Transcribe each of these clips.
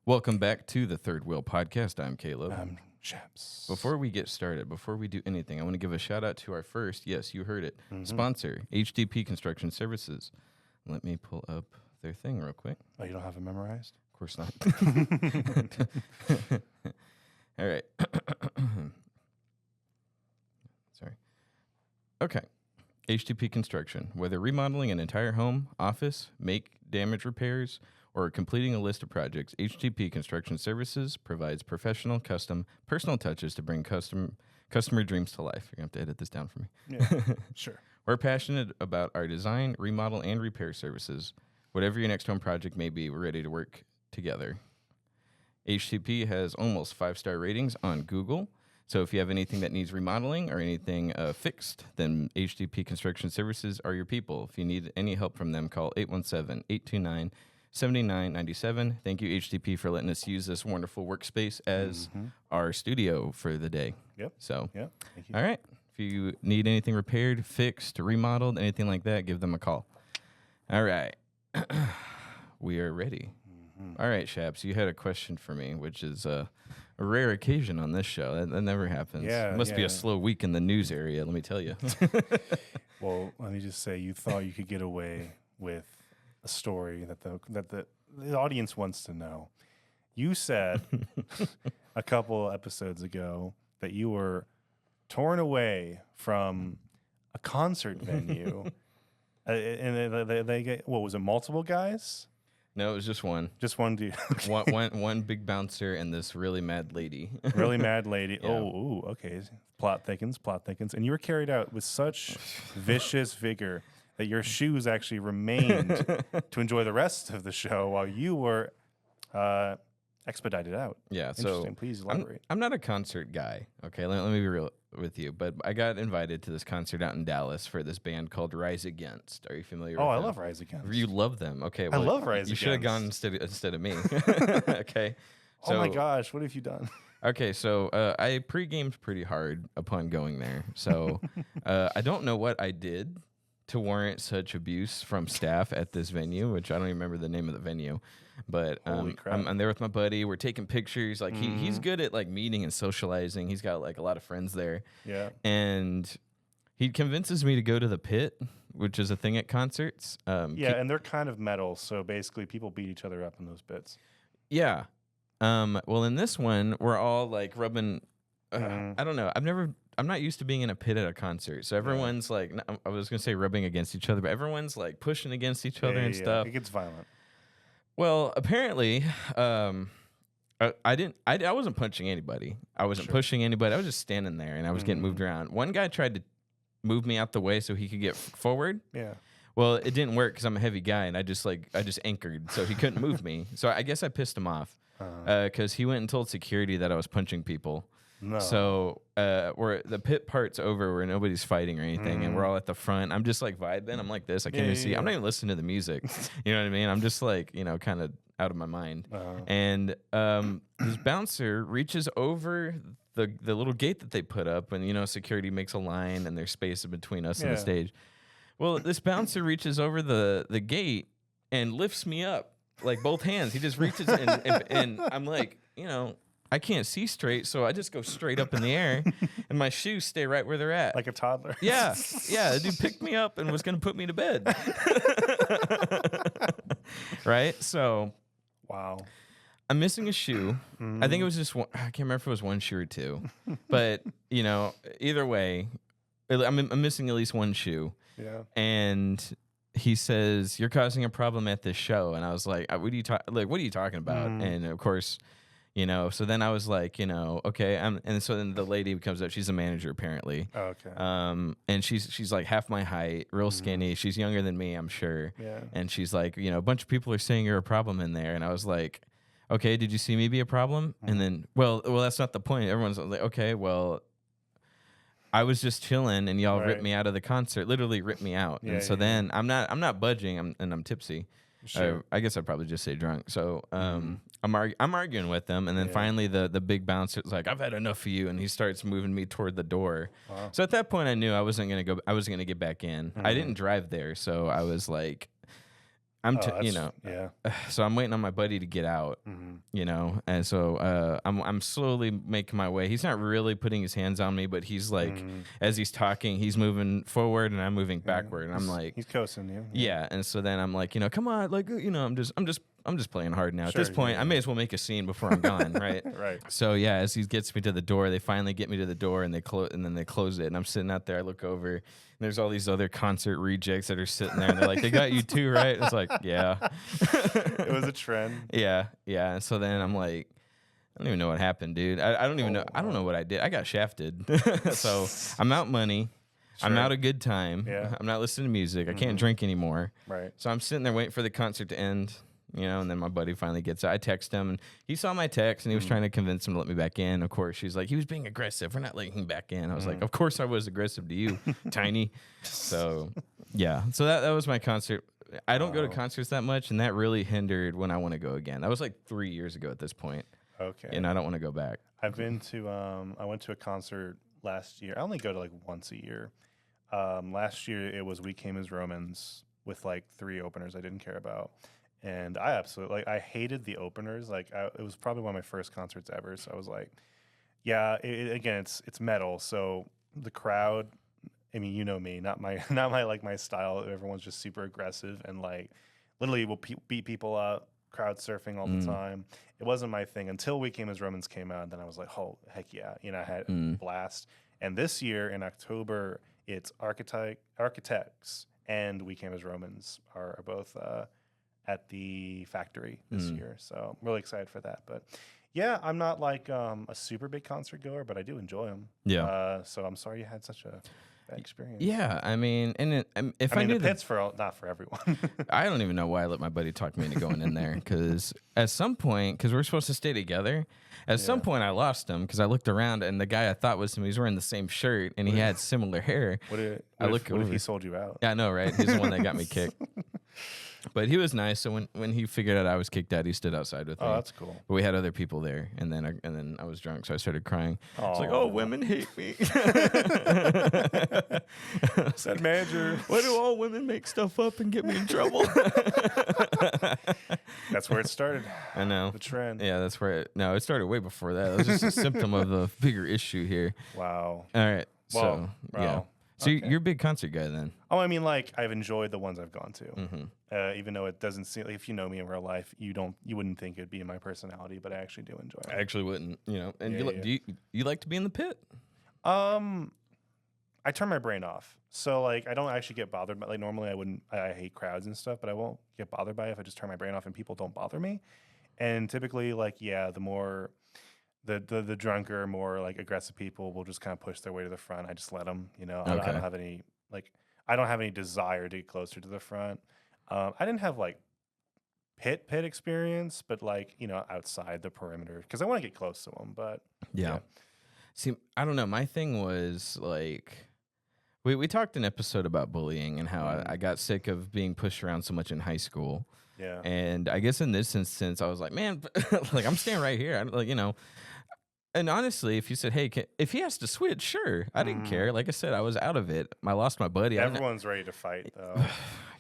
Welcome back to the Third Wheel Podcast. I'm Caleb. I'm Chaps. Before we get started, before we do anything, I want to give a shout out to our first, yes, you heard it, sponsor, HDP Construction Services. Let me pull up their thing real quick. Oh, you don't have it memorized? Of course not. All right. Sorry. Okay. HDP Construction. Whether remodeling an entire home, office, make damage repairs, or completing a list of projects, HDP Construction Services provides professional, custom, personal touches to bring customer dreams to life. You're going to have to edit this down for me. Yeah, sure. We're passionate about our design, remodel, and repair services. Whatever your next home project may be, we're ready to work together. HTP has almost 5-star ratings on Google. So if you have anything that needs remodeling or anything fixed, then HTP Construction Services are your people. If you need any help from them, call 817-829-7997. Thank you, HTP, for letting us use this wonderful workspace as our studio for the day. Yep. So, Yep. Thank you. all right. If you need anything repaired, fixed, remodeled, anything like that, give them a call. All right. We are ready. All right, Shaps, you had a question for me, which is a rare occasion on this show. That never happens. Yeah, It must be yeah. a slow week in the news area, let me tell you. Well, let me just say, you thought you could get away with a story that the audience wants to know. You said a couple episodes ago that you were torn away from a concert venue, and they get, what was it? Multiple guys? No, it was just one. Just one dude. One big bouncer and this really mad lady. Really mad lady. Yeah. Oh, ooh, okay. Plot thickens. And you were carried out with such vicious vigor that your shoes actually remained to enjoy the rest of the show while you were expedited out. Yeah, so Interesting. Please elaborate. I'm not a concert guy, okay? Let me be real with you. But I got invited to this concert out in Dallas for this band called Rise Against. Are you familiar with I them? love Rise Against. You love them. Okay. I love Rise You should have gone Against. instead of me. Okay. Oh my gosh, what have you done? Okay, so I pre-gamed pretty hard upon going there. So I don't know what I did to warrant such abuse from staff at this venue, which I don't even remember the name of the venue. But Holy crap. I'm there with my buddy. We're taking pictures. Like he's good at like meeting and socializing. He's got like a lot of friends there. Yeah. And he convinces me to go to the pit, which is a thing at concerts. Yeah, and they're kind of metal, so basically people beat each other up in those bits. Yeah. Well, in this one, we're all like rubbing. I don't know. I'm not used to being in a pit at a concert. So everyone's like, I was gonna say rubbing against each other, but everyone's like pushing against each other and stuff. It gets violent. Well, apparently, I wasn't punching anybody. I wasn't pushing anybody. I was just standing there and I was getting moved around. One guy tried to move me out the way so he could get forward. Yeah. Well, it didn't work because I'm a heavy guy and I just anchored, so he couldn't move me. So I guess I pissed him off because he went and told security that I was punching people. No. So where the pit part's over, where nobody's fighting or anything, and we're all at the front. I'm just like vibing. I'm like this. I can't even see. I'm not even listening to the music. You know what I mean? I'm just like kind of out of my mind. And this bouncer reaches over the little gate that they put up, and security makes a line, and there's space in between us and the stage. Well, this bouncer reaches over the gate and lifts me up, like both hands. He just reaches and I'm like, I can't see straight, so I just go straight up in the air, and my shoes stay right where they're at. Like a toddler. Yeah. The dude picked me up and was going to put me to bed. Right? So Wow. I'm missing a shoe. I think it was just one. I can't remember if it was one shoe or two. But, either way, I'm missing at least one shoe. Yeah. And he says, "You're causing a problem at this show." And I was like, what are you talking about? And of course, so then I was like, okay. And so then the lady comes up. She's a manager apparently. Oh, okay. And she's like half my height, real skinny. She's younger than me, I'm sure. Yeah. And she's like, a bunch of people are saying you're a problem in there. And I was like, okay, did you see me be a problem? And then, well, that's not the point. Everyone's like, okay, well, I was just chilling and y'all ripped me out of the concert, literally ripped me out. Yeah, and so then I'm not budging, and I'm tipsy. Sure. I guess I'd probably just say drunk. So I'm arguing with them, and then finally the big bouncer's like, "I've had enough of you," and he starts moving me toward the door. Wow. So at that point, I knew I wasn't gonna go. I wasn't gonna get back in. I didn't drive there, so I was like, you know, yeah. so I'm waiting on my buddy to get out, you know, and so I'm slowly making my way. He's not really putting his hands on me, but he's like, as he's talking, he's moving forward and I'm moving backward, and I'm like, he's coasting you. yeah. And so then I'm like, you know, come on, like, you know, I'm just playing hard now. At this point, I may as well make a scene before I'm gone, right? Right. So yeah, as he gets me to the door, they finally get me to the door, and then they close it, and I'm sitting out there. I look over, and there's all these other concert rejects that are sitting there, and they're like, "They got you too, right?" It's like, yeah. It was a trend. Yeah. And so then I'm like, I don't even know what happened, dude. I don't even know. I don't know what I did. I got shafted. So I'm out money. Sure. I'm out a good time. Yeah. I'm not listening to music. I can't drink anymore. Right. So I'm sitting there waiting for the concert to end. You know, and then my buddy finally gets out. I text him, and he saw my text, and he was trying to convince him to let me back in. Of course, she's like, he was being aggressive. We're not letting him back in. I was like, of course I was aggressive to you, tiny. So, yeah. So that was my concert. I don't go to concerts that much, and that really hindered when I want to go again. That was like 3 years ago at this point. Okay. And I don't want to go back. I've been to, I went to a concert last year. I only go to like once a year. Last year, it was We Came as Romans with like 3 openers I didn't care about. And I absolutely, like, I hated the openers. Like, it was probably one of my first concerts ever. So I was like, yeah, again, it's metal. So the crowd, I mean, you know me, not my like my style. Everyone's just super aggressive and like literally will beat people up, crowd surfing all the time. It wasn't my thing until We Came as Romans came out. And then I was like, oh, heck yeah. You know, I had a blast. And this year in October, it's Architects and We Came as Romans are both at the Factory this year. So I'm really excited for that. But yeah, I'm not like a super big concert goer, but I do enjoy them. Yeah. So I'm sorry you had such a bad experience. Yeah, I mean, and if I knew the pit's not for everyone. I don't even know why I let my buddy talk me into going in there, because at some point, because we're supposed to stay together, at some point I lost him because I looked around and the guy I thought was him, he was wearing the same shirt and he had similar hair. What if he sold you out? Yeah, I know, right? He's the one that got me kicked. But he was nice. So when he figured out I was kicked out, he stood outside with me. Oh, that's cool. But we had other people there, and then I was drunk, so I started crying. It's like, oh, women hate me. That manager. Why do all women make stuff up and get me in trouble? That's where it started. I know. The trend. Yeah, that's where it started way before that. It was just a symptom of the bigger issue here. Wow. All right. Well, so, yeah. So you're a big concert guy then? Oh, I mean, like, I've enjoyed the ones I've gone to. Even though it doesn't seem like, if you know me in real life, you wouldn't think it'd be in my personality, but I actually do enjoy it. I actually wouldn't, you know. And do you like to be in the pit? I turn my brain off. So like I don't actually get bothered by, like, normally I hate crowds and stuff, but I won't get bothered by it if I just turn my brain off and people don't bother me. And typically, like, yeah, the more the drunker, more like aggressive people will just kind of push their way to the front. I just let them, you know. I don't have any desire to get closer to the front. I didn't have like pit experience, but like, you know, outside the perimeter because I want to get close to them. But yeah. See, I don't know. My thing was like, we talked an episode about bullying and how I got sick of being pushed around so much in high school. Yeah. And I guess in this instance, I was like, man, like I'm staying right here. Like, you know. And honestly, if you said, hey, if he has to switch, sure. I didn't care. Like I said, I was out of it. I lost my buddy. Everyone's ready to fight, though.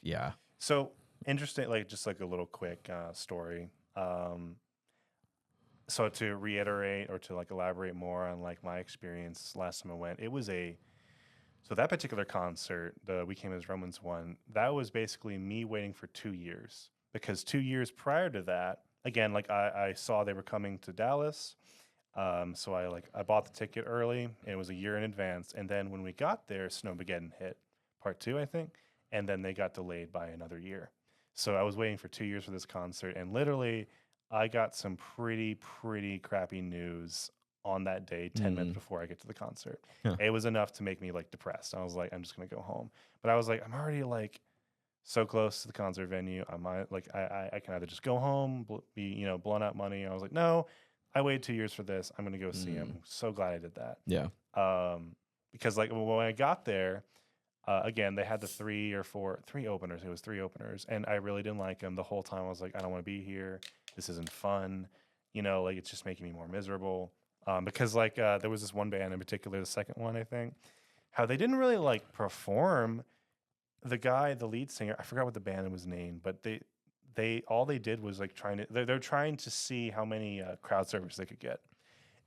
Yeah. So interesting, like just like a little quick story. So to reiterate or to like elaborate more on like my experience last time I went, so that particular concert, the We Came as Romans one, that was basically me waiting for 2 years, because 2 years prior to that, again, like I saw they were coming to Dallas. So I bought the ticket early, and it was a year in advance. And then when we got there, Snowmageddon hit part 2, I think. And then they got delayed by another year. So I was waiting for 2 years for this concert. And literally I got some pretty crappy news on that day, 10 minutes before I get to the concert. Huh. It was enough to make me like depressed. I was like, I'm just going to go home. But I was like, I'm already like so close to the concert venue. I might like, I can either just go home, be, you know, blown out money. I was like, no, I waited 2 years for this. I'm going to go see him. So glad I did that. Yeah. Because like when I got there, again, they had the 3 openers. It was 3 openers. And I really didn't like them the whole time. I was like, I don't want to be here. This isn't fun. You know, like it's just making me more miserable. Because like there was this one band in particular, the second one, I think, how they didn't really like perform. The guy, the lead singer, I forgot what the band was named, but all they did was like they're trying to see how many crowd surfers they could get.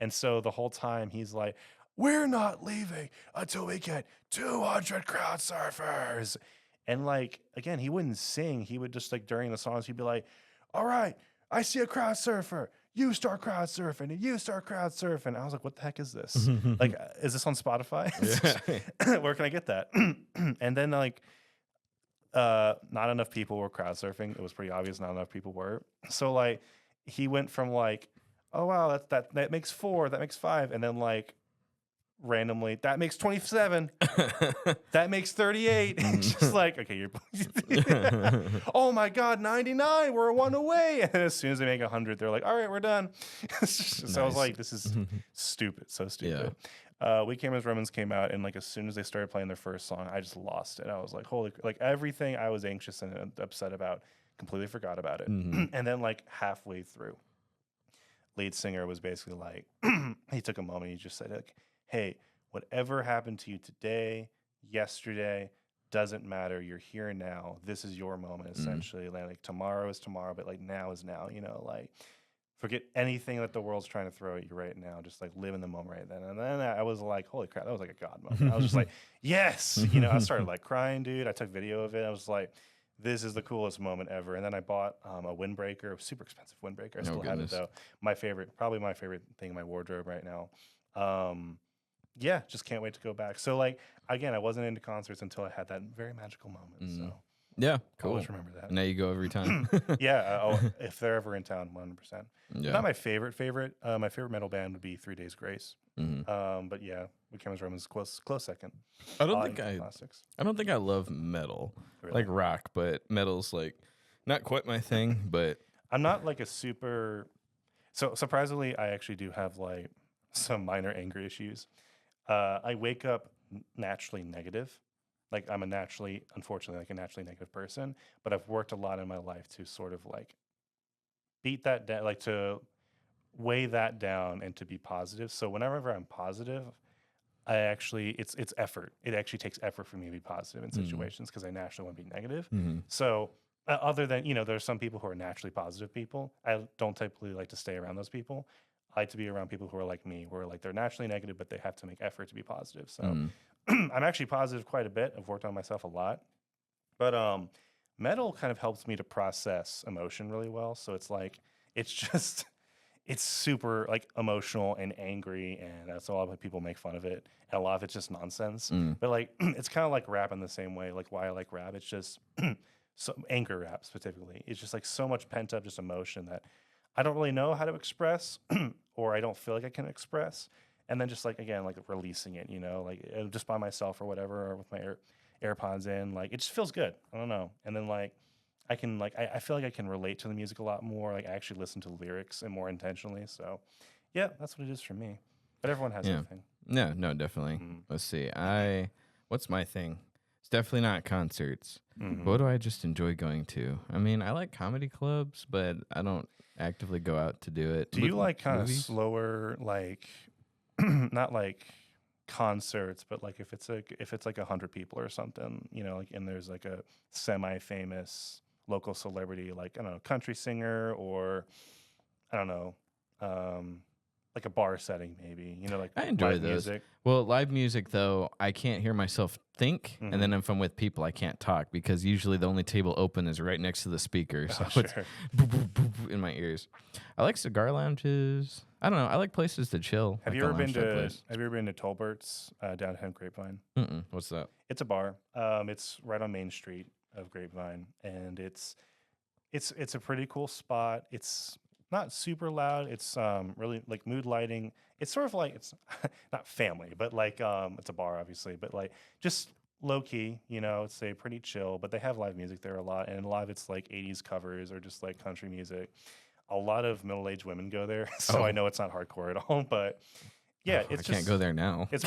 And so the whole time he's like, we're not leaving until we get 200 crowd surfers. And like, again, he wouldn't sing. He would just like during the songs, he'd be like, all right, I see a crowd surfer. You start crowd surfing and you start crowd surfing. I was like, what the heck is this? Like, is this on Spotify? Yeah. Where can I get that? And then like, not enough people were crowd surfing. It was pretty obvious not enough people were. So like, he went from like, oh wow, that makes 4, that makes 5, and then like randomly that makes 27, that makes 38. Just like, okay, you're oh my god, 99, we're 1 away. And as soon as they make 100, they're like, all right, we're done. So I was like, this is stupid, so stupid. We Came as Romans came out, and like as soon as they started playing their first song, I just lost it. I was like, holy, like everything I was anxious and upset about, completely forgot about it. And then like halfway through, lead singer was basically like, he took a moment, he just said like, hey, whatever happened to you today, yesterday, doesn't matter. You're here now. This is your moment, essentially. Like tomorrow is tomorrow, but like now is now, you know, like forget anything that the world's trying to throw at you right now. Just like live in the moment right then. And then I was like, holy crap, that was like a God moment. I was just like, yes, you know, I started like crying, dude. I took video of it. I was like, this is the coolest moment ever. And then I bought a windbreaker, a super expensive windbreaker. I still have it though. Probably my favorite thing in my wardrobe right now. Yeah, just can't wait to go back. So like, again, I wasn't into concerts until I had that very magical moment. So yeah, cool. Always remember that. Now you go every time. Yeah, if they're ever in town, 100%. Yeah. Not my favorite. My favorite metal band would be 3 Days Grace. But yeah, We Came as Romans close second. I don't think I love metal, Really? like rock, but metal's like not quite my thing. But I'm not like a super. So surprisingly, I actually do have like some minor anger issues. I wake up naturally negative. Like I'm unfortunately, like a naturally negative person, but I've worked a lot in my life to sort of like beat that down, like to weigh that down and to be positive. So whenever I'm positive, it's effort. It actually takes effort for me to be positive in situations because I naturally want to be negative. So other than, there's some people who are naturally positive people. I don't typically like to stay around those people. I like to be around people who are like me, where like they're naturally negative, but they have to make effort to be positive. So I'm actually positive quite a bit. I've worked on myself a lot, but metal kind of helps me to process emotion really well. So it's like, it's super like emotional and angry, and that's a lot of people make fun of it. And a lot of it's just nonsense. But like, it's kind of like rap in the same way. Like why I like rap, it's just so anger rap specifically. It's just like so much pent up just emotion that I don't really know how to express, or I don't feel like I can express. And then just like, again, like releasing it, like just by myself or whatever, or with my AirPods in, like it just feels good. I don't know. And then like, I can like, I feel like I can relate to the music a lot more. Like I actually listen to lyrics and more intentionally. So yeah, that's what it is for me. But everyone has their thing. Yeah, no, definitely. Let's see. What's my thing? It's definitely not concerts. What do I just enjoy going to? I mean, I like comedy clubs, but I don't actively go out to do it. Do you like kind of slower, like not like concerts, but like if it's like 100 people or something, like, and there's like a semi-famous local celebrity, like I don't know, country singer, or I don't know, like a bar setting maybe, like I enjoy live those. music. Well, live music though, I can't hear myself think, and then if I'm with people, I can't talk because usually the only table open is right next to the speaker, so it's boop, boop, boop in my ears. I like cigar lounges. I don't know. I like places to chill. Have you ever been to Tolbert's downtown Grapevine? What's that? It's a bar. It's right on Main Street of Grapevine, and it's a pretty cool spot. It's not super loud. It's really like mood lighting. It's sort of like, it's not family, but like it's a bar obviously, but like just low key, it's a pretty chill, but they have live music there a lot, and a lot of it's like 80s covers or just like country music. A lot of middle-aged women go there, so I know it's not hardcore at all, but yeah, I can't go there now. It's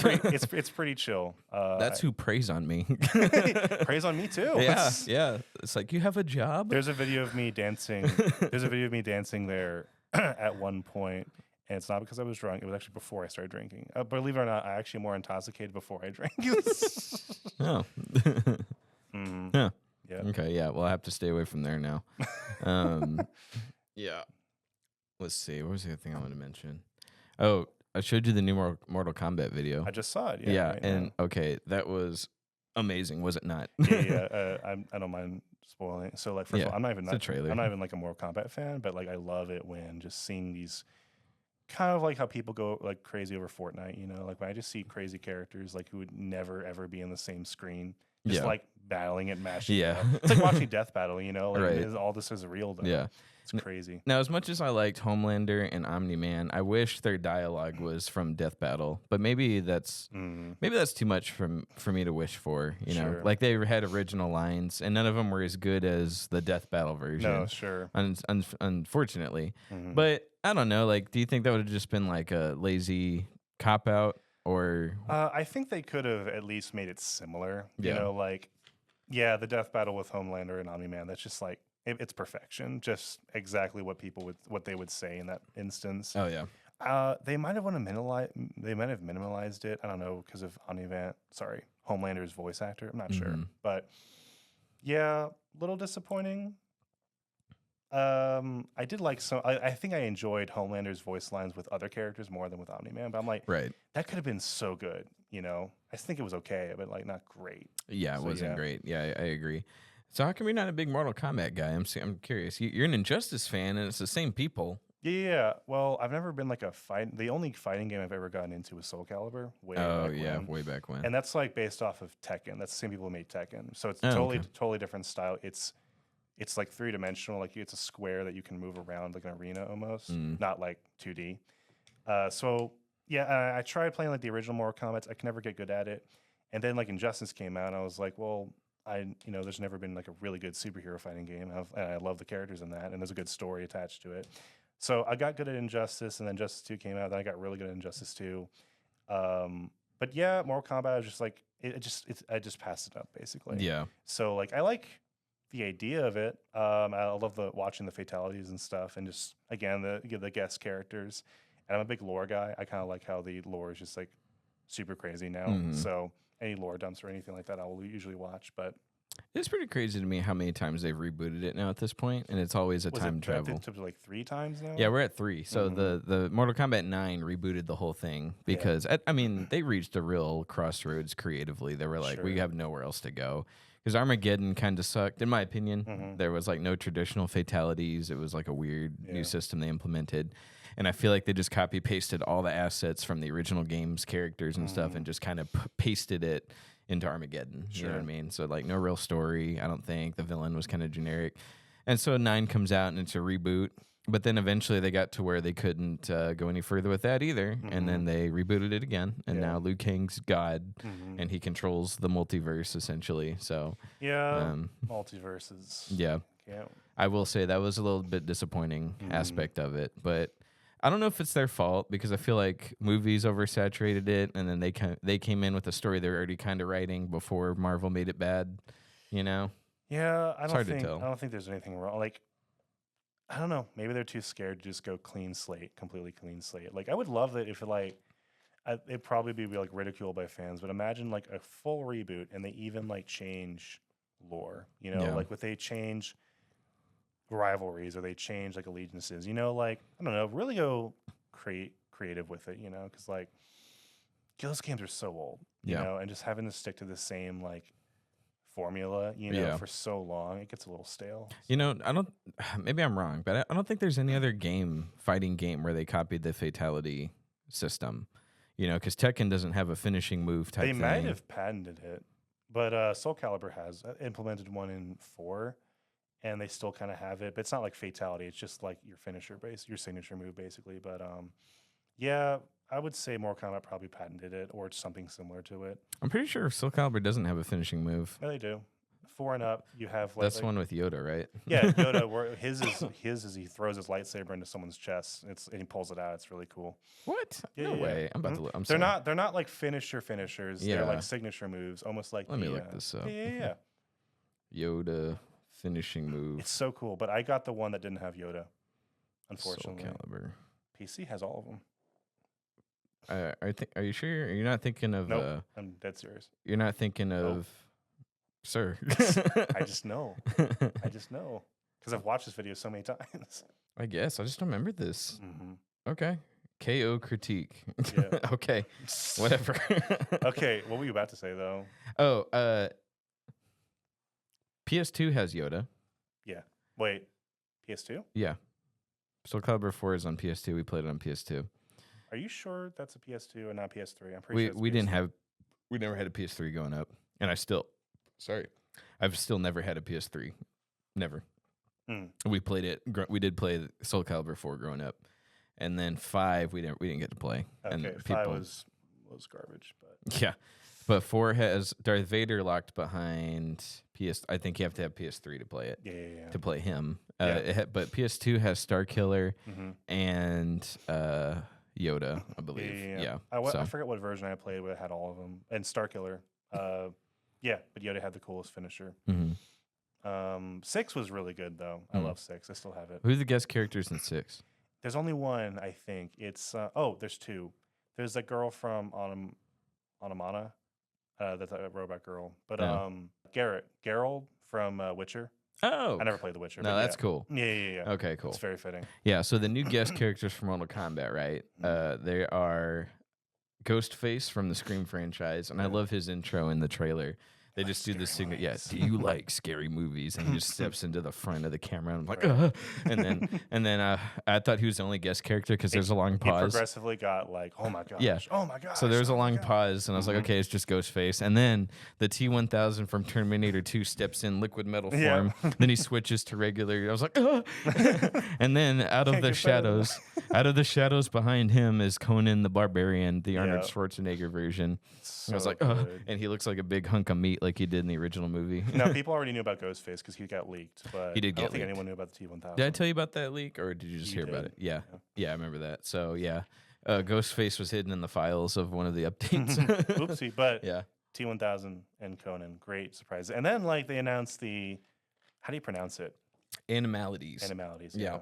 pretty chill. That's who preys on me. Preys on me too. Yeah. It's like, you have a job. There's a video of me dancing. There at one point, and it's not because I was drunk. It was actually before I started drinking. Believe it or not, I actually more intoxicated before I drank. Oh. Yeah. Okay, yeah. Well, I have to stay away from there now. Um, yeah. Let's see. What was the other thing I wanted to mention? Oh, I showed you the new Mortal Kombat video. I just saw it. Yeah, Yeah, right and now. okay, that was amazing, was it not? Yeah. I don't mind spoiling. So like, first of Yeah, all, it's a trailer. I'm not even like a Mortal Kombat fan, but like I love it when just seeing these kind of like how people go like crazy over Fortnite. You know, like when I just see crazy characters like who would never ever be in the same screen, just Yeah. like battling and mashing. Yeah. It's like watching Death Battle. You know, like Right. all this is real though. Yeah. It's crazy. Now, as much as I liked Homelander and Omni-Man, I wish their dialogue was from Death Battle. But maybe that's too much for me to wish for. You know, Sure. like they had original lines, and none of them were as good as the Death Battle version. No, sure. Unfortunately, Mhm. but I don't know. Like, do you think that would have just been like a lazy cop out, or I think they could have at least made it similar. You Yeah. know, like, yeah, the death battle with Homelander and Omni Man. That's just like it's perfection. Just exactly what they would say in that instance. oh yeah, They might have minimalized it. I don't know because of Homelander's voice actor. I'm not sure, but yeah, little disappointing. I did like some. I think I enjoyed Homelander's voice lines with other characters more than with Omni Man. But I'm like, right. that could have been so good. You know, I think it was okay, but like not great. Yeah, it So, wasn't yeah. great. Yeah, I agree. So how come you're not a big Mortal Kombat guy? I'm curious. You're an Injustice fan, and it's the same people. Yeah. Well, I've never been like a fight. The only fighting game I've ever gotten into was Soul Calibur. Way Oh back yeah, when. way back when. And that's like based off of Tekken. That's the same people who made Tekken. So it's Oh, totally different style. It's like 3-dimensional. Like it's a square that you can move around like an arena almost, not like 2D. So yeah, I tried playing like the original Mortal Kombat. I can never get good at it. And then like Injustice came out, and I was like, well, there's never been like a really good superhero fighting game, and I love the characters in that, and there's a good story attached to it. So I got good at Injustice, and then Justice 2 came out. Then I got really good at Injustice 2. But yeah, Mortal Kombat was just like I just passed it up basically. Yeah. So like I like the idea of it. I love watching the fatalities and stuff, and just again the guest characters. And I'm a big lore guy. I kind of like how the lore is just like super crazy now. So any lore dumps or anything like that, I will usually watch. But It's pretty crazy to me how many times they've rebooted it now at this point, and it's always a time travel. It took like 3 times now. Yeah, we're at 3. So the Mortal Kombat 9 rebooted the whole thing because I mean they reached a real crossroads creatively. They were like, we have nowhere else to go. Because Armageddon kind of sucked, in my opinion. There was like no traditional fatalities. It was like a weird new system they implemented. And I feel like they just copy pasted all the assets from the original game's characters and stuff and just kind of pasted it into Armageddon. You know what I mean? So like no real story, I don't think. The villain was kind of generic. And so 9 comes out and it's a reboot. But then eventually they got to where they couldn't go any further with that either. And then they rebooted it again. And now Liu Kang's God and he controls the multiverse essentially. So multiverses. Yeah. I will say that was a little bit disappointing aspect of it. But I don't know if it's their fault because I feel like movies oversaturated it, and then they came in with a story they were already kind of writing before Marvel made it bad, you know? Yeah, It's hard to tell. I don't think there's anything wrong. Like, I don't know. Maybe they're too scared to just go clean slate, completely clean slate. Like, I would love that if it'd probably be like ridiculed by fans, but imagine like a full reboot and they even like change lore, you know, like would they change rivalries or they change like allegiances, you know, like I don't know, really go creative with it, you know, because like those games are so old, you know, and just having to stick to the same like formula, you know, for so long, it gets a little stale. You know, maybe I'm wrong, but I don't think there's any other fighting game where they copied the fatality system, you know, because Tekken doesn't have a finishing move type thing. They might have patented it, but Soul Calibur has implemented one in 4. And they still kind of have it, but it's not like fatality. It's just like your your signature move, basically. But yeah, I would say Mortal Kombat probably patented it, or it's something similar to it. I'm pretty sure Soul Calibur doesn't have a finishing move. No, they do. 4 and up, you have like, that's the one with Yoda, right? Yeah, Yoda. Where his is he throws his lightsaber into someone's chest. And he pulls it out. It's really cool. What? Yeah, no way. I'm about to look. I'm they're sorry. they're not like finishers. Yeah. They're like signature moves, almost like. Let me look this up. Yeah. Yoda finishing move. It's so cool, but I got the one that didn't have Yoda. Unfortunately, Soul Calibur. PC has all of them. Are you sure? You're not thinking of? Nope, I'm dead serious. You're not thinking of sir. I just know. Because I've watched this video so many times. I guess I just don't remember this. Mm-hmm. Okay. KO critique. Yeah. Okay. Whatever. Okay, what were you about to say though? Oh, PS2 has Yoda. Yeah. Wait, PS2? Yeah. Soul Calibur 4 is on PS2. We played it on PS2. Are you sure that's a PS2 and not PS3? I'm pretty sure it's We didn't PS2. have, we never had a PS3 going up, and I've still never had a PS3, never. We played it. We did play Soul Calibur 4 growing up, and then 5 we didn't get to play. Okay, and 5 was garbage, but yeah, but 4 has Darth Vader locked behind PS. I think you have to have PS3 to play it. Yeah. To play him. Yeah. But PS2 has Star Killer Mm-hmm. and Yoda, I believe. Yeah. I forget what version I played, but it had all of them. And Starkiller. Yeah, but Yoda had the coolest finisher. Mm-hmm. 6 was really good, though. I love 6. I still have it. Who are the guest characters in 6? There's only one, I think. It's there's 2. There's that girl from Automata. That's a robot girl. But Geralt from Witcher. Oh, I never played The Witcher. No, but that's cool. Yeah. Okay, cool. It's very fitting. Yeah, so the new guest characters from Mortal Kombat, right? They are Ghostface from the Scream franchise, and I love his intro in the trailer. They just do this thing. Yeah, do you like scary movies? And he just steps into the front of the camera, and I'm like, and then I thought he was the only guest character because there's a long He pause. progressively got like, oh my gosh, Yeah. oh my gosh. So there was a long pause, and I was like, okay, it's just Ghostface. And then the T-1000 from Terminator 2 steps in liquid metal form. Then he switches to regular. I was like, and then out of the shadows behind him is Conan the Barbarian, the Arnold Schwarzenegger version. So I was like, and he looks like a big hunk of meat like he did in the original movie. Now, people already knew about Ghostface because he got leaked, but He did I don't get think leaked. anyone knew about the T-1000. Did I tell you about that leak, or did you just hear about it? Yeah, I remember that. So yeah, Ghostface was hidden in the files of one of the updates. Oopsie, but yeah, T-1000 and Conan, great surprise. And then like they announced how do you pronounce it? Animalities. Yeah.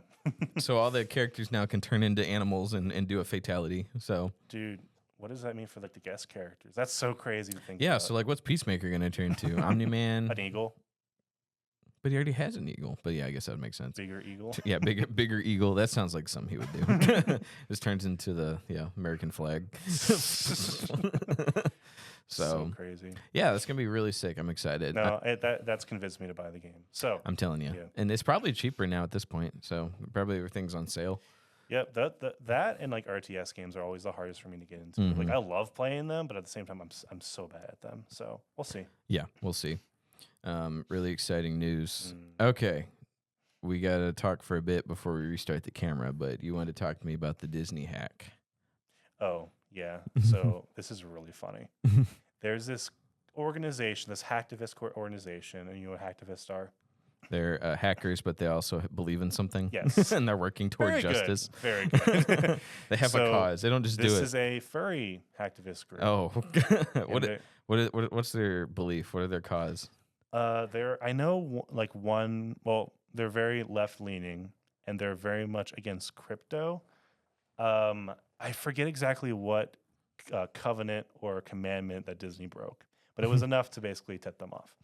So all the characters now can turn into animals and do a fatality. So Dude, what does that mean for like the guest characters? That's so crazy to think. yeah, about. so like what's Peacemaker gonna turn to? Omni-Man. An eagle, But he already has an eagle. But yeah, I guess that makes sense. bigger eagle. Yeah, bigger eagle. That sounds like something he would do. Just turns into the American flag. So crazy. Yeah, that's gonna be really sick. I'm excited. No, that's convinced me to buy the game. So I'm telling you, Yeah. and it's probably cheaper now at this point. So probably everything's on sale. Yep, that and like RTS games are always the hardest for me to get into. Mm-hmm. Like I love playing them, but at the same time, I'm so bad at them. So we'll see. Yeah, we'll see. Really exciting news. Okay, we gotta talk for a bit before we restart the camera. But you want to talk to me about the Disney hack? Oh yeah. So this is really funny. There's this organization, this hacktivist organization, and you know what hacktivists are? They're hackers, but they also believe in something. Yes. And they're working toward Very justice. Good. Very good. They have a cause. They don't just do it. This is a furry hacktivist group. Oh, what's their belief? What are their cause? I know like one. Well, they're very left leaning, and they're very much against crypto. I forget exactly what covenant or commandment that Disney broke, but it was enough to basically tip them off.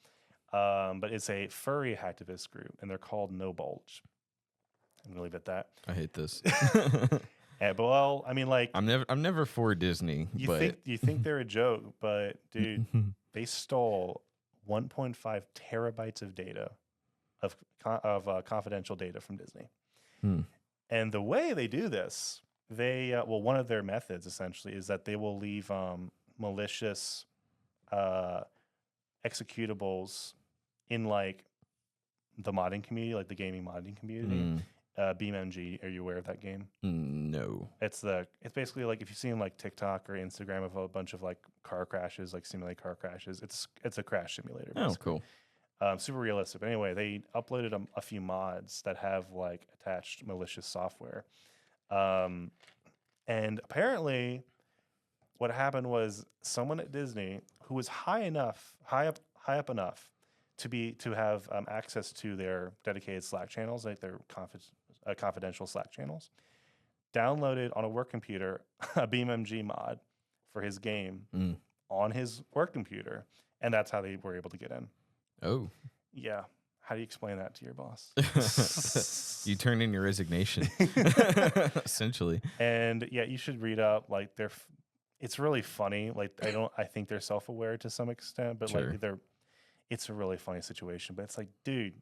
But it's a furry hacktivist group, and they're called No Bulge. I'm gonna leave it at that. I hate this. But well, I mean, like I'm never for Disney. you think they're a joke, but dude, they stole 1.5 terabytes of data of confidential data from Disney. And the way they do this, one of their methods essentially is that they will leave malicious executables in like the modding community, like the gaming modding community. BeamNG, are you aware of that game? No. It's basically like if you've seen like TikTok or Instagram of a bunch of like car crashes, like simulate car crashes. It's a crash simulator. Basically. Oh, cool. Super realistic. But anyway, they uploaded a few mods that have like attached malicious software. And apparently what happened was someone at Disney who was high up enough to have access to their dedicated Slack channels, like their confidential Slack channels, downloaded on a work computer a BeamNG mod for his game on his work computer, and that's how they were able to get in. Oh. Yeah. How do you explain that to your boss? You turn in your resignation, essentially. And yeah, you should read up. Like it's really funny. Like I think they're self-aware to some extent, but Sure. like it's a really funny situation. But it's like, dude,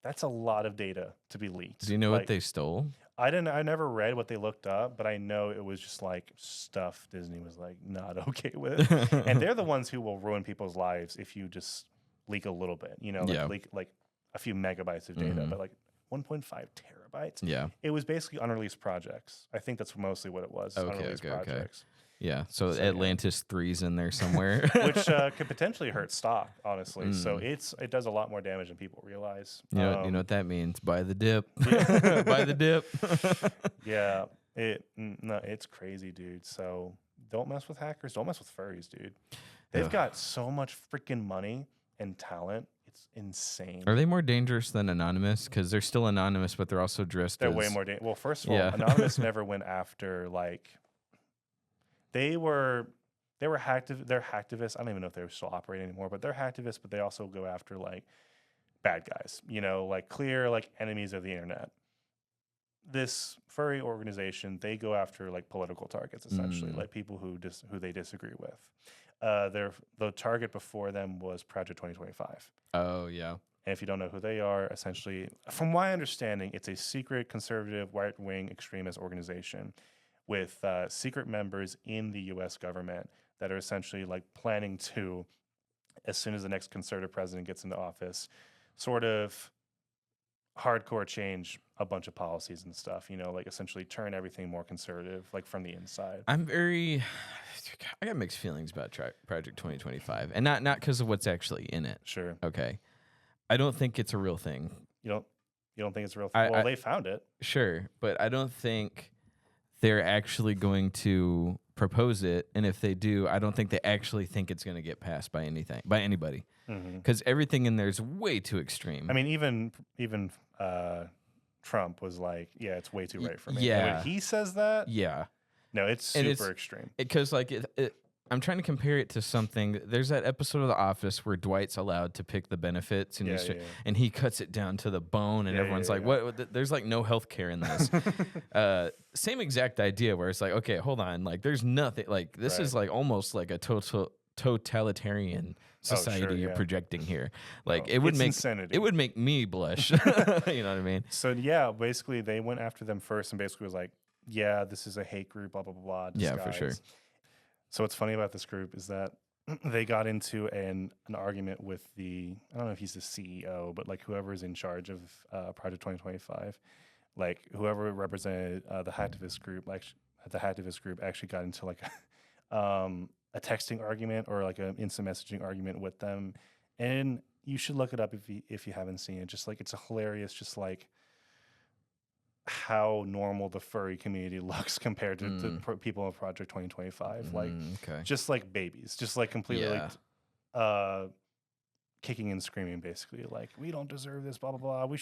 that's a lot of data to be leaked. Do you know like, what they stole? I never read what they looked up, but I know it was just like stuff Disney was like not okay with. And they're the ones who will ruin people's lives if you just leak a little bit, leak like a few megabytes of data, but like 1.5 terabytes. Yeah. It was basically unreleased projects. I think that's mostly what it was. Unreleased projects. Yeah. So Atlantis 3's in there somewhere. Which could potentially hurt stock, honestly. So it does a lot more damage than people realize. You know what that means? Buy the dip. Buy the dip. Yeah. It's crazy, dude. So don't mess with hackers. Don't mess with furries, dude. They've got so much freaking money and talent. It's insane. Are they more dangerous than Anonymous? Because they're still anonymous, but they're also dressed They're as... way more dangerous. Well, first of all, Anonymous never went after, like... They're hacktivists. I don't even know if they're still operating anymore, but they're hacktivists, but they also go after, like, bad guys. Like, clear, like, enemies of the internet. This furry organization, they go after, like, political targets, essentially. Like, people who they disagree with. The target before them was Project 2025. Oh, yeah. And if you don't know who they are, essentially, from my understanding, it's a secret conservative right-wing extremist organization with secret members in the U.S. government that are essentially like planning to, as soon as the next conservative president gets into office, sort of hardcore change a bunch of policies and stuff, like essentially turn everything more conservative, like from the inside. I got mixed feelings about Project 2025, and not because of what's actually in it. Sure. Okay. I don't think it's a real thing. You don't think it's a real thing? Well, they found it. Sure, but I don't think they're actually going to propose it, and if they do, I don't think they actually think it's going to get passed by anybody, because everything in there is way too extreme. I mean, even Trump was like, "Yeah, it's way too right for me." Yeah, and when he says that, no, it's super extreme. Because like I'm trying to compare it to something. There's that episode of The Office where Dwight's allowed to pick the benefits, and and he cuts it down to the bone, and everyone's like, "What? There's like no health care in this." Same exact idea where it's like, okay, hold on, like there's nothing. Like this is like almost like a totalitarian society you're projecting here. Like it would make insanity. It would make me blush. You know what I mean? So yeah, basically they went after them first, and basically was like, "Yeah, this is a hate group." Blah blah blah. Disguise. Yeah, for sure. So what's funny about this group is that they got into an argument with I don't know if he's the CEO, but like whoever is in charge of Project 2025, like whoever represented the hacktivist group, actually got into like a texting argument or like an instant messaging argument with them. And you should look it up if you haven't seen it. Just like it's a hilarious, just like how normal the furry community looks compared to the people of Project 2025. Like, just like babies, just like completely like kicking and screaming, basically. Like, we don't deserve this, blah, blah, blah.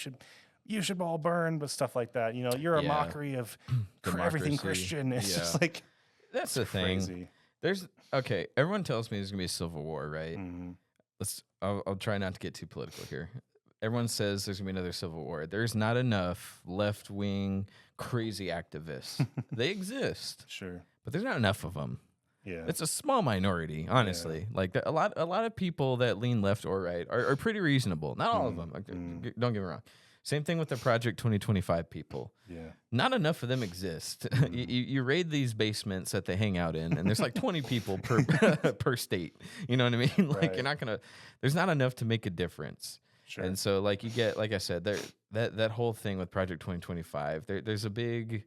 You should all burn, but stuff like that. You're a mockery of everything Christian. It's just like, that's the thing. Everyone tells me there's going to be a civil war, right? I'll try not to get too political here. Everyone says there's going to be another civil war. There's not enough left-wing crazy activists. They exist. Sure. But there's not enough of them. Yeah. It's a small minority, honestly. Yeah. Like a lot of people that lean left or right are pretty reasonable. Not all of them. Don't get me wrong. Same thing with the Project 2025 people. Yeah. Not enough of them exist. You raid these basements that they hang out in, and there's like 20 people per state. You know what I mean? Like there's not enough to make a difference. Sure. And so like you get, like I said, that whole thing with Project 2025, there's a big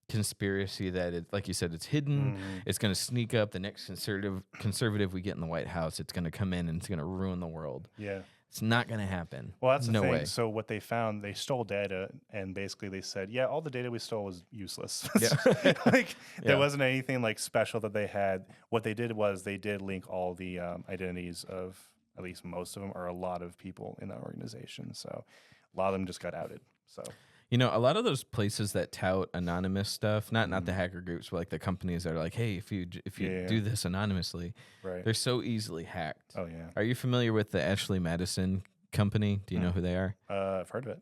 conspiracy that like you said, it's hidden. It's going to sneak up the next conservative we get in the White House. It's going to come in and it's going to ruin the world. Yeah. It's not going to happen. Well, that's the no thing. Way. So what they found, they stole data, and basically they said, yeah, all the data we stole was useless. There wasn't anything like special that they had. What they did was they did link all the identities of at least most of them, or a lot of people in that organization. So a lot of them just got outed. So a lot of those places that tout anonymous stuff, not the hacker groups, but like the companies that are like, hey, if you do this anonymously, they're so easily hacked. Oh yeah. Are you familiar with the Ashley Madison company. Do you know who they are? I've heard of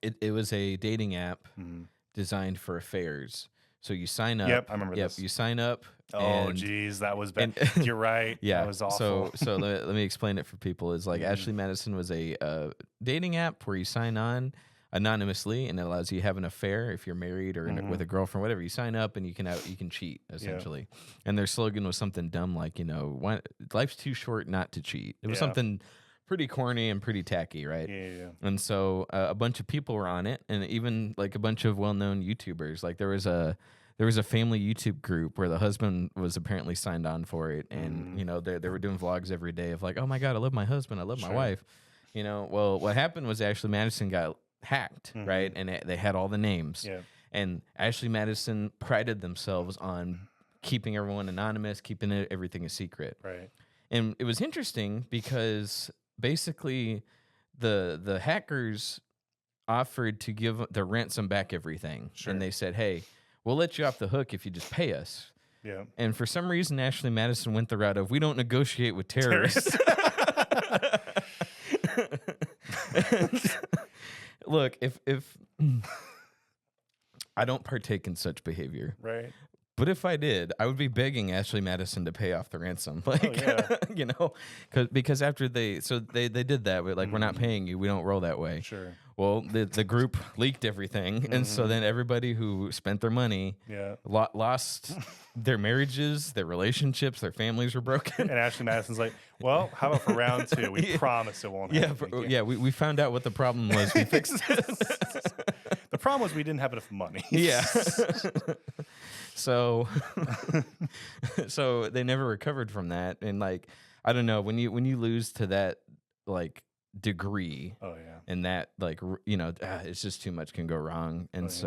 it. It was a dating app designed for affairs. So you sign up. Yep, I remember this. You sign up. Oh, geez, that was bad. You're right. Yeah, that was awful. So let me explain it for people. Is like Ashley Madison was a dating app where you sign on anonymously, and it allows you to have an affair if you're married or with a girlfriend, whatever. You sign up and you can cheat essentially. Yeah. And their slogan was something dumb like, life's too short not to cheat. It was something pretty corny and pretty tacky, right? Yeah. And so a bunch of people were on it, and even like a bunch of well-known YouTubers. Like there was a family YouTube group where the husband was apparently signed on for it, and they were doing vlogs every day of like, oh my God, I love my husband, I love my wife. Well, what happened was Ashley Madison got hacked, right? And they had all the names. Yeah. And Ashley Madison prided themselves on keeping everyone anonymous, keeping everything a secret. Right. And it was interesting because basically the hackers offered to give the ransom back everything. Sure. And they said, hey, we'll let you off the hook if you just pay us. Yeah. And for some reason, Ashley Madison went the route of, we don't negotiate with terrorists. Look, if I don't partake in such behavior, right? But if I did, I would be begging Ashley Madison to pay off the ransom, because after they did that, we're like, we're not paying you, we don't roll that way. Sure. Well, the group leaked everything, and so then everybody who spent their money, lost their marriages, their relationships, their families were broken. And Ashley Madison's like, well, how about for round 2? We promise it won't happen. We found out what the problem was. We fixed it. The problem was we didn't have enough money. Yeah. So they never recovered from that. And like, I don't know, when you lose to that like degree, and that like, it's just too much can go wrong. And it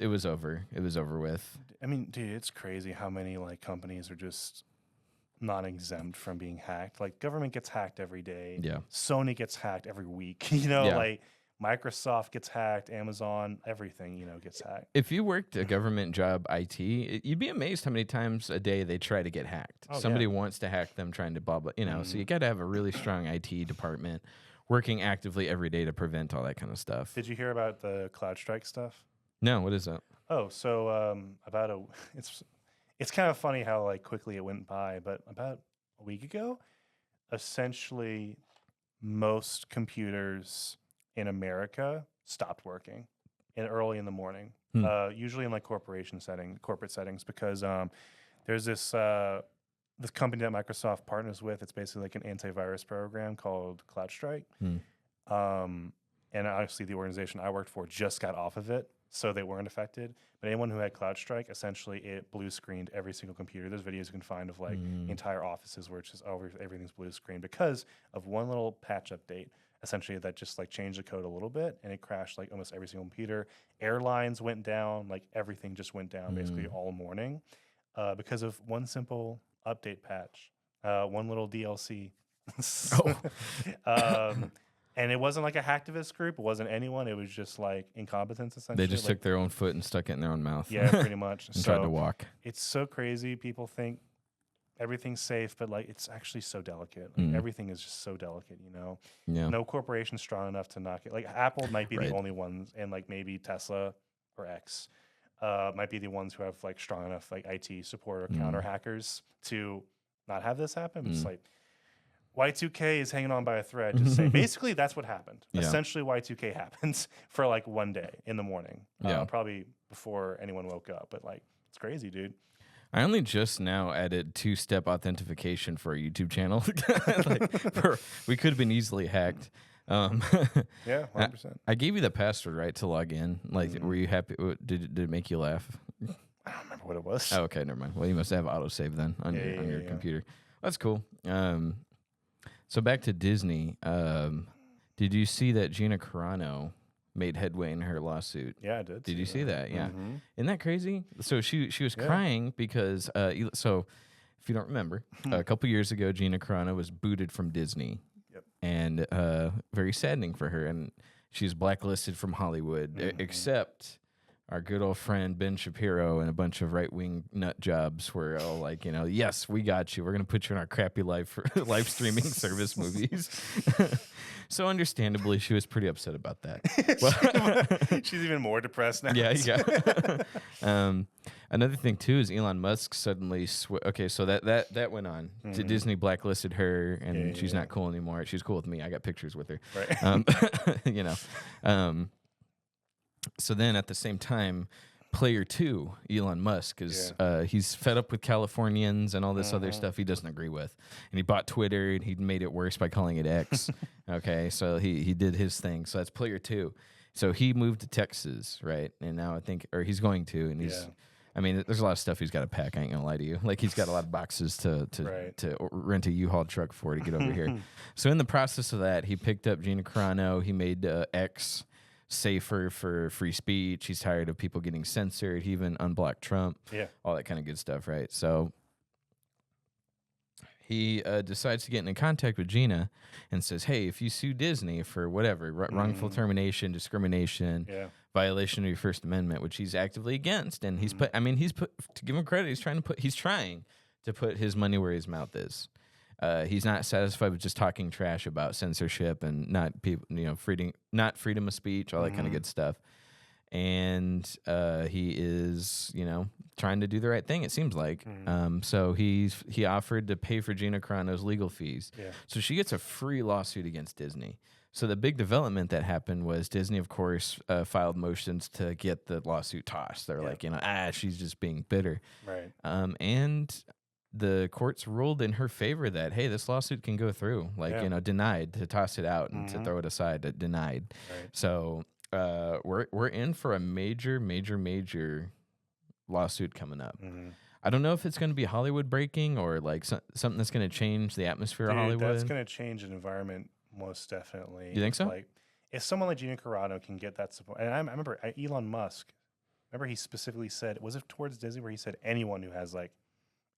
was over. It was over with. I mean, dude, it's crazy how many like companies are just not exempt from being hacked. Like government gets hacked every day. Yeah. Sony gets hacked every week. Like Microsoft gets hacked, Amazon, everything, gets hacked. If you worked a government job, IT, you'd be amazed how many times a day they try to get hacked. Somebody wants to hack them, trying to so you got to have a really strong IT department working actively every day to prevent all that kind of stuff. Did you hear about the CrowdStrike stuff? No, what is that? Oh, so it's kind of funny how like quickly it went by, but about a week ago, essentially most computers in America stopped working early in the morning, usually in like corporate settings, because there's this company that Microsoft partners with. It's basically like an antivirus program called CrowdStrike. And obviously the organization I worked for just got off of it, so they weren't affected. But anyone who had CrowdStrike, essentially it blue screened every single computer. There's videos you can find of like entire offices where it's just everything's blue screened because of one little patch update. Essentially, that just like changed the code a little bit, and it crashed like almost every single computer. Airlines went down, like everything just went down basically all morning because of one simple update patch, one little DLC. And it wasn't like a hacktivist group. It wasn't anyone. It was just like incompetence, essentially. They just took their own foot and stuck it in their own mouth. Yeah, pretty much. And tried to walk. It's so crazy. People think everything's safe, but like it's actually so delicate. Like, everything is just so delicate, Yeah. No corporation's strong enough to knock it. Like Apple might be the only ones, and like maybe Tesla or X might be the ones who have like strong enough like IT support or counter hackers to not have this happen. It's like Y2K is hanging on by a thread. Just say basically that's what happened. Yeah. Essentially, Y2K happens for like one day in the morning, probably before anyone woke up. But like it's crazy, dude. I only just now added 2-step authentication for a YouTube channel. We could have been easily hacked. Yeah, 100%. I gave you the password, right, to log in. Like, were you happy? Did it make you laugh? I don't remember what it was. Oh, okay, never mind. Well, you must have autosave then on your computer. That's cool. So back to Disney. Did you see that Gina Carano made headway in her lawsuit? Yeah, I did. Did you see that? Yeah. Isn't that crazy? So she was crying because so if you don't remember, a couple years ago, Gina Carano was booted from Disney. Yep. And very saddening for her. And she's blacklisted from Hollywood, except our good old friend Ben Shapiro and a bunch of right-wing nut jobs were all like, yes, we got you. We're going to put you in our crappy live streaming service movies. So understandably, she was pretty upset about that. She's even more depressed now. Yeah. Another thing too is Elon Musk suddenly okay, so that went on. Disney blacklisted her, and she's not cool anymore. She's cool with me. I got pictures with her. Right. So then at the same time, player 2, Elon Musk, is he's fed up with Californians and all this other stuff he doesn't agree with. And he bought Twitter, and he made it worse by calling it X. Okay, so he did his thing. So that's player 2. So he moved to Texas, right? And now he's going to, and he's... I mean, there's a lot of stuff he's got to pack. I ain't gonna lie to you. Like, he's got a lot of boxes to rent a U-Haul truck for to get over here. So in the process of that, he picked up Gina Carano. He made X safer for free speech. He's tired of people getting censored. He even unblocked Trump. Yeah, all that kind of good stuff, right? So he decides to get into contact with Gina and says, "Hey, if you sue Disney for whatever wrongful termination, discrimination." Violation of your First Amendment, which he's actively against, and he's put. To give him credit, he's trying to put his money where his mouth is. He's not satisfied with just talking trash about censorship and not freedom of speech, all that kind of good stuff. And he is, trying to do the right thing. It seems like. So he offered to pay for Gina Carano's legal fees. Yeah. So she gets a free lawsuit against Disney. So the big development that happened was Disney, of course, filed motions to get the lawsuit tossed. They're like, she's just being bitter. Right. And the courts ruled in her favor that, hey, this lawsuit can go through. Denied, to toss it out and to throw it aside, denied. Right. So we're in for a major, major, major lawsuit coming up. I don't know if it's going to be Hollywood breaking or like something that's going to change the atmosphere of Hollywood. That's going to change an environment. Most definitely. You think so? Like, if someone like Gina Carano can get that support, and I remember Elon Musk. Remember, he specifically said, was it towards Disney, where he said anyone who has like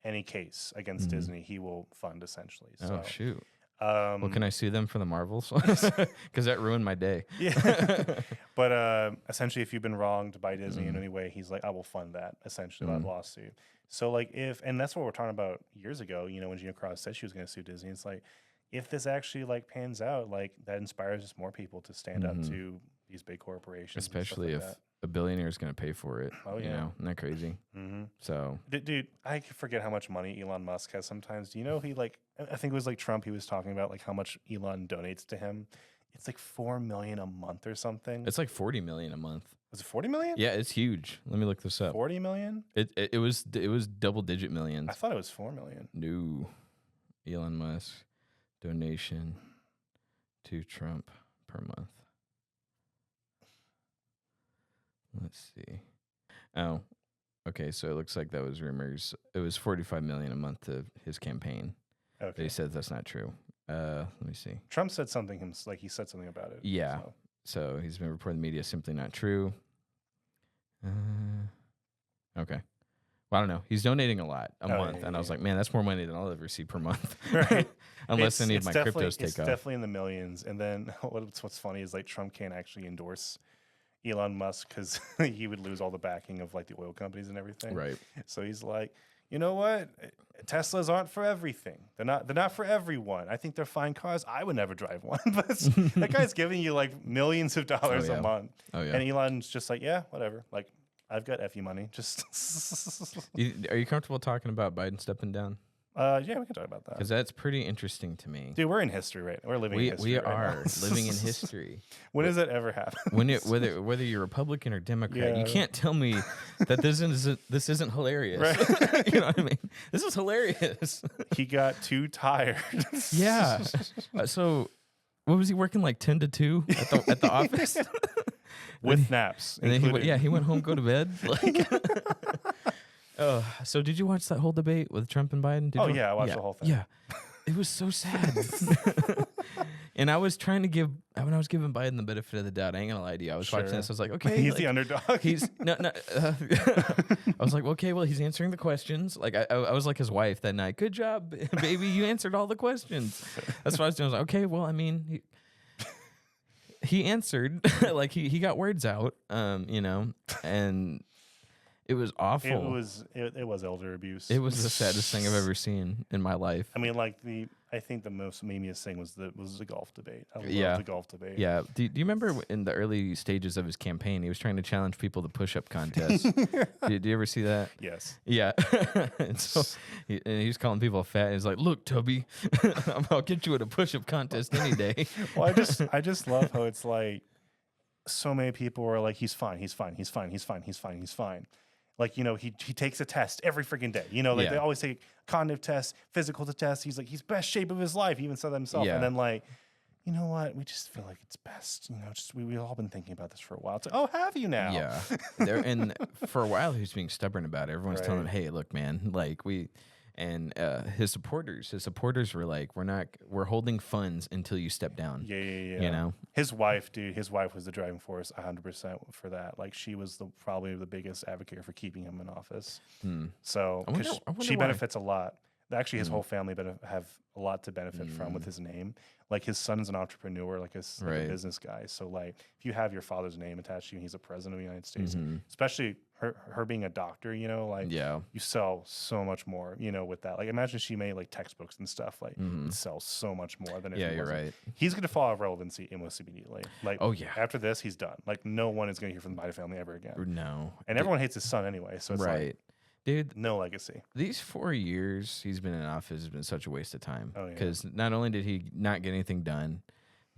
any case against Disney, he will fund essentially. So, oh shoot! Well, can I sue them for the Marvels? Because that ruined my day. Yeah. But essentially, if you've been wronged by Disney in any way, he's like, I will fund that. Essentially, that lawsuit. So like, and that's what we're talking about years ago. When Gina Carano said she was going to sue Disney, it's like, if this actually like pans out, like that inspires just more people to stand up to these big corporations, especially if a billionaire is going to pay for it. Oh yeah, isn't that crazy? So, dude, I forget how much money Elon Musk has. Sometimes, do you know he like? I think it was like Trump. He was talking about like how much Elon donates to him. It's like $4 million a month or something. It's like $40 million a month. Was it 40 million? Yeah, it's huge. Let me look this up. 40 million? It was double-digit millions. I thought it was 4 million. No, Elon Musk. Donation to Trump per month. Let's see. Oh, okay. So it looks like that was rumors. It was $45 million a month to his campaign. Okay. But he says that's not true. Let me see. Trump said something. Like he said something about it. Yeah. So he's been reporting the media simply not true. Okay. Well, I don't know. He's donating a lot a month, and I was like, man, that's more money than I'll ever see per month. Right. Unless any of my cryptos take off. It's definitely in the millions. And then what's funny is like Trump can't actually endorse Elon Musk because he would lose all the backing of like the oil companies and everything. Right. So he's like, you know what? Teslas aren't for everything. They're not for everyone. I think they're fine cars. I would never drive one. But that guy's giving you like millions of dollars a month. Oh yeah. And Elon's just like, yeah, whatever. Like, I've got FE money. Just Are you comfortable talking about Biden stepping down? Yeah, we can talk about that. Because that's pretty interesting to me. Dude, we're in history right now. We're living in history. We are living in history. When does that ever happen? Whether you're Republican or Democrat, you can't tell me that this isn't hilarious. Right? You know what I mean? This is hilarious. He got too tired. Yeah. So, what was he working like 10 to 2 at the office? With naps. And then he went home, go to bed. Like, so did you watch that whole debate with Trump and Biden? I watched the whole thing. Yeah, it was so sad. And I was trying to when I was giving Biden the benefit of the doubt, I ain't gonna lie to you. I was watching this. I was like, okay, he's the underdog. He's no. I was like, okay, well, he's answering the questions. Like I was like his wife that night. Good job, baby. You answered all the questions. That's what I was doing. I was like, okay, well, I mean. he answered like he got words out, you know, and it was awful. It was elder abuse. It was the saddest thing I've ever seen in my life. I mean, like I think the most memeiest thing was the golf debate. I love the golf debate. Yeah. Do you remember in the early stages of his campaign, he was trying to challenge people to push-up contests? Did you ever see that? Yes. Yeah. And so he was calling people fat. And he's like, "Look, Tubby, I'll get you at a push-up contest any day." Well, I just love how it's like so many people are like, he's fine. Like, you know, he takes a test every freaking day. You know, like they always take cognitive tests, physical tests. He's like, he's best shape of his life. He even said that himself. Yeah. And then like, you know what? We just feel like it's best. You know, just we've all been thinking about this for a while. It's like, oh, have you now? Yeah. And for a while, he was being stubborn about it. Everyone's telling him, "Hey, look, man, like his supporters were like, we're holding funds until you step down." Yeah. You know, his wife was the driving force 100% for that. Like she was probably the biggest advocate for keeping him in office. So I wonder she why. benefits a lot. Actually, his whole family have a lot to benefit from with his name. Like his son's an entrepreneur, like a business guy. So like if you have your father's name attached to you, and he's a president of the United States, especially her being a doctor, you know, like you sell so much more, you know, with that. Like imagine she made like textbooks and stuff, like it sells so much more than if he you're wasn't. right. He's gonna fall out of relevancy almost immediately. Like after this, he's done. Like no one is gonna hear from the Biden family ever again. No. And everyone hates his son anyway, so it's like dude, no legacy. These 4 years he's been in office has been such a waste of time. Oh, yeah. Because not only did he not get anything done,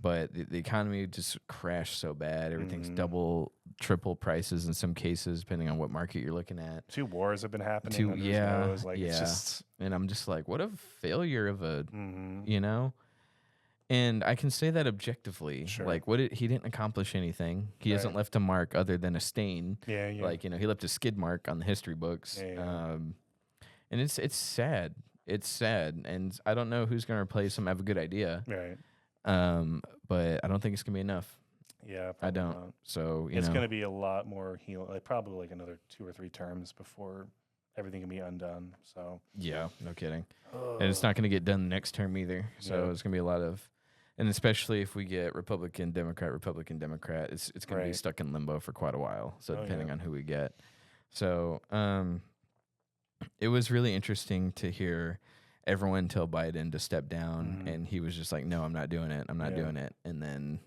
but the economy just crashed so bad. Everything's double, triple prices in some cases, depending on what market you're looking at. 2 wars have been happening. It's just... And I'm just like, what a failure of a, you know? And I can say that objectively. Sure. Like, he didn't accomplish anything. He hasn't left a mark other than a stain. Yeah. Like, you know, he left a skid mark on the history books. Yeah. And it's sad. It's sad. And I don't know who's going to replace him. I have a good idea. Right. But I don't think it's going to be enough. Yeah, I don't. Not. So, it's going to be a lot more like probably like another 2 or 3 terms before everything can be undone. So yeah, no kidding. And it's not going to get done next term either. So it's going to be a lot of, and especially if we get Republican, Democrat, it's going to be stuck in limbo for quite a while. So depending on who we get. So it was really interesting to hear everyone tell Biden to step down, and he was just like, "No, I'm not doing it. I'm not doing it." And then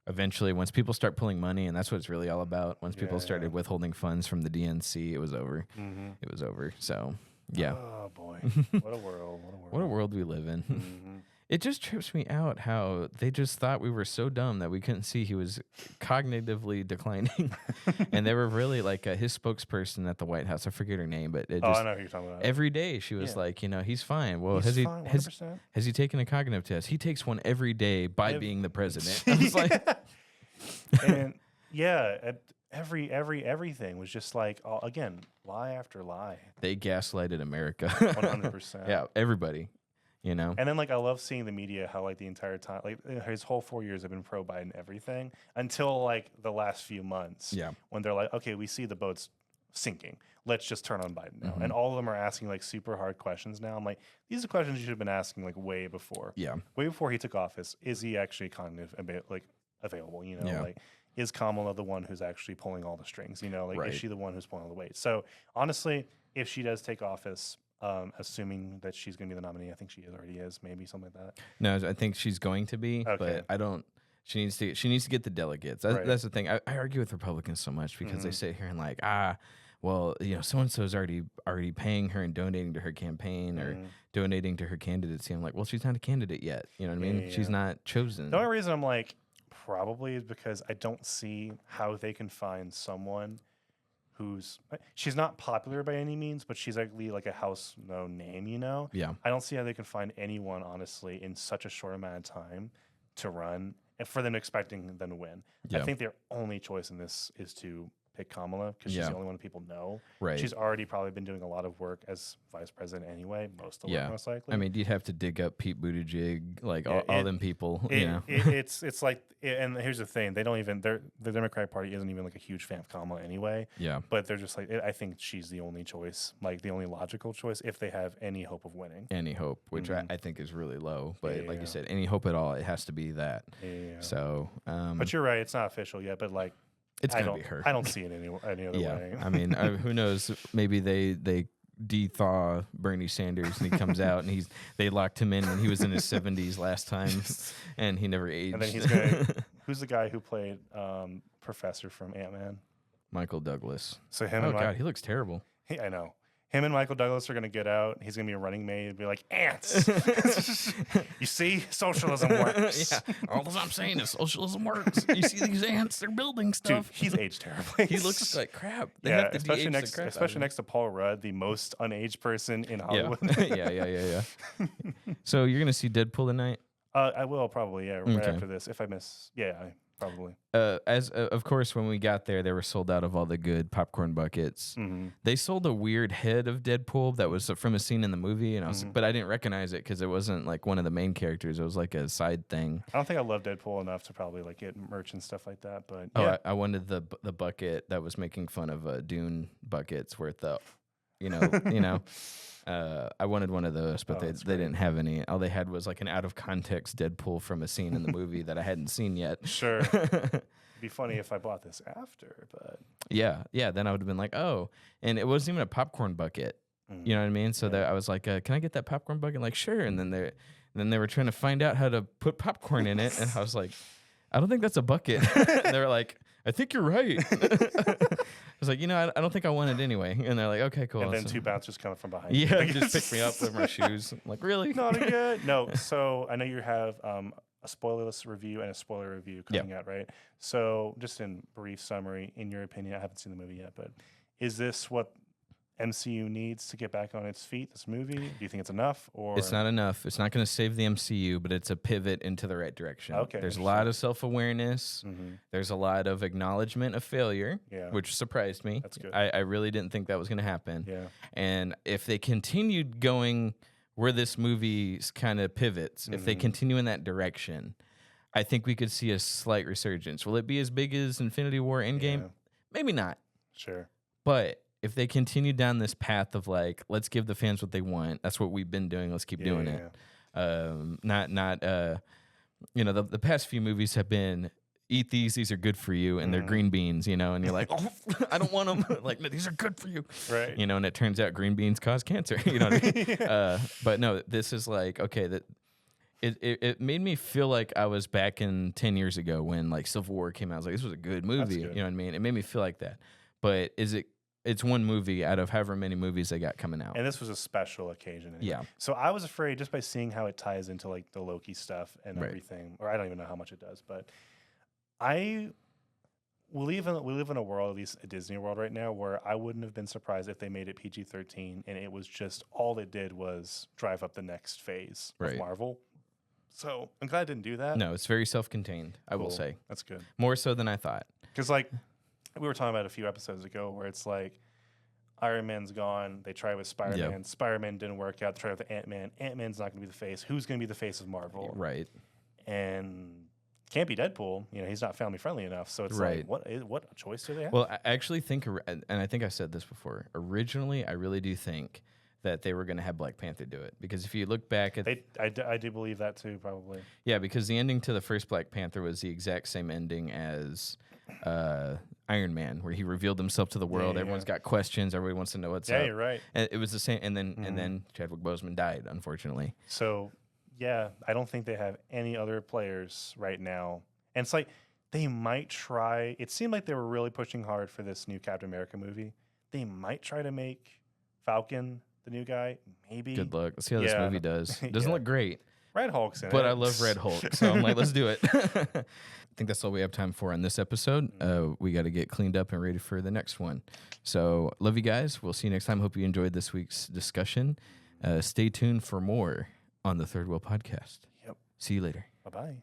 eventually, once people start pulling money, and that's what it's really all about. Once people started withholding funds from the DNC, it was over. It was over. So yeah. Oh boy, what a world! What a world we live in. It just trips me out how they just thought we were so dumb that we couldn't see he was cognitively declining. And they were really like his spokesperson at the White House. I forget her name, but it just, I know who you're talking about. Every day she was like, you know, he's fine. Well, has he taken a cognitive test? He takes one every day by being the president. I was like, and everything was just like again, lie after lie. They gaslighted America. 100%. Yeah, everybody. You know, and then like I love seeing the media how like the entire time like his whole 4 years have been pro Biden everything until like the last few months. Yeah, when they're like, okay, we see the boat's sinking. Let's just turn on Biden now. And all of them are asking like super hard questions now. I'm like, these are questions you should have been asking like way before. Yeah, way before he took office. Is he actually cognitive available? You know, like is Kamala the one who's actually pulling all the strings? You know, like is she the one who's pulling all the weight? So honestly, if she does take office. Assuming that she's going to be the nominee, I think she already is, maybe something like that. No, I think she's going to be, but I don't. She needs to get the delegates. That's the thing. I argue with Republicans so much because they sit here and like, well, you know, so and so is already paying her and donating to her campaign or donating to her candidacy. I'm like, well, she's not a candidate yet. You know what I mean? She's not chosen. The only reason I'm like probably is because I don't see how they can find someone. She's not popular by any means, but she's actually like a house known name, you know? Yeah. I don't see how they can find anyone, honestly, in such a short amount of time to run and for them expecting them to win. Yeah. I think their only choice in this is to pick Kamala because she's the only one people know. Right. She's already probably been doing a lot of work as vice president anyway, most of the work most likely. I mean, you'd have to dig up Pete Buttigieg, like all them people. It's like, and here's the thing: they don't even. The Democratic Party isn't even like a huge fan of Kamala anyway. Yeah. But they're just like, I think she's the only choice, like the only logical choice, if they have any hope of winning. Any hope, which I think is really low. But like you said, any hope at all, it has to be that. Yeah. So, but you're right; it's not official yet. But like, it's gonna be her. I don't see it any other way. I mean, who knows? Maybe they de-thaw Bernie Sanders and he comes out and they locked him in when he was in his 70s last time and he never aged. And then he's going who's the guy who played Professor from Ant-Man? Michael Douglas. So him God, he looks terrible. I know. Him and Michael Douglas are going to get out. He's going to be a running mate and be like, ants. You see? Socialism works. Yeah. All I'm saying is socialism works. You see these ants? They're building stuff. Dude, he's aged terribly. He looks like crap. They have to especially next to Paul Rudd, the most unaged person in Hollywood. Yeah. So you're going to see Deadpool tonight? I will probably, right after this. If I miss, probably. Of course, when we got there, they were sold out of all the good popcorn buckets. Mm-hmm. They sold a weird head of Deadpool that was from a scene in the movie, and I was, but I didn't recognize it because it wasn't like one of the main characters. It was like a side thing. I don't think I love Deadpool enough to probably like get merch and stuff like that. But I wanted the bucket that was making fun of Dune buckets, where I wanted one of those, but they didn't have any. All they had was like an out of context Deadpool from a scene in the movie that I hadn't seen yet. Sure. It'd be funny if I bought this after, but yeah. Then I would have been like, oh, and it wasn't even a popcorn bucket. You know what I mean? So that I was like, can I get that popcorn bucket? Like, sure. And then they were trying to find out how to put popcorn in it, and I was like, I don't think that's a bucket. They were like, I think you're right. I was like, I don't think I want it anyway. And they're like, okay, cool. And then two bouncers coming from behind. Yeah, just picked me up with my shoes. I'm like, really? Not good. No. So I know you have a spoilerless review and a spoiler review coming out, right? So just in brief summary, in your opinion, I haven't seen the movie yet, but is this what MCU needs to get back on its feet, this movie? Do you think it's enough? Or it's not enough. It's not going to save the MCU, but it's a pivot into the right direction. Okay, there's a lot of self-awareness. There's a lot of acknowledgement of failure, which surprised me. That's good. I really didn't think that was going to happen. Yeah. And if they continued going where this movie kind of pivots, if they continue in that direction, I think we could see a slight resurgence. Will it be as big as Infinity War Endgame? Yeah. Maybe not. Sure. But if they continue down this path of like, let's give the fans what they want, that's what we've been doing. Let's keep doing it. The past few movies have been eat these are good for you, and they're green beans, and you're like, oh, I don't want them. Like, no, these are good for you, right? And it turns out green beans cause cancer. You know what I mean? But no, this is like, okay, that. It made me feel like I was back in 10 years ago when like Civil War came out. I was like, this was a good movie. Good. You know what I mean? It made me feel like that. But it's one movie out of however many movies they got coming out. And this was a special occasion. Anyway. Yeah. So I was afraid just by seeing how it ties into like the Loki stuff and everything, or I don't even know how much it does, but we live in a world, at least a Disney world right now, where I wouldn't have been surprised if they made it PG-13 and it was just all it did was drive up the next phase of Marvel. So I'm glad I didn't do that. No, it's very self-contained, I will say. That's good. More so than I thought. Because like we were talking about a few episodes ago where it's like Iron Man's gone. They tried with Spider-Man. Yep. Spider-Man didn't work out. They tried with Ant-Man. Ant-Man's not going to be the face. Who's going to be the face of Marvel? Right. And can't be Deadpool. He's not family friendly enough. So it's like, what choice do they have? Well, I actually think, and I think I said this before, originally I really do think that they were going to have Black Panther do it. Because if you look back at... I do believe that too, probably. Yeah, because the ending to the first Black Panther was the exact same ending as Iron Man, where he revealed himself to the world. Everyone's got questions. Everybody wants to know what's up. Yeah, you're right. And it was the same. And then Chadwick Boseman died, unfortunately. So, yeah, I don't think they have any other players right now. And it's like they might try... It seemed like they were really pushing hard for this new Captain America movie. They might try to make Falcon the new guy, maybe. Good luck. Let's see how this movie does. It doesn't look great. Red Hulk's in it. But I love Red Hulk, so I'm like, let's do it. I think that's all we have time for on this episode. We got to get cleaned up and ready for the next one. So love you guys. We'll see you next time. Hope you enjoyed this week's discussion. Stay tuned for more on the Third Wheel Podcast. Yep. See you later. Bye-bye.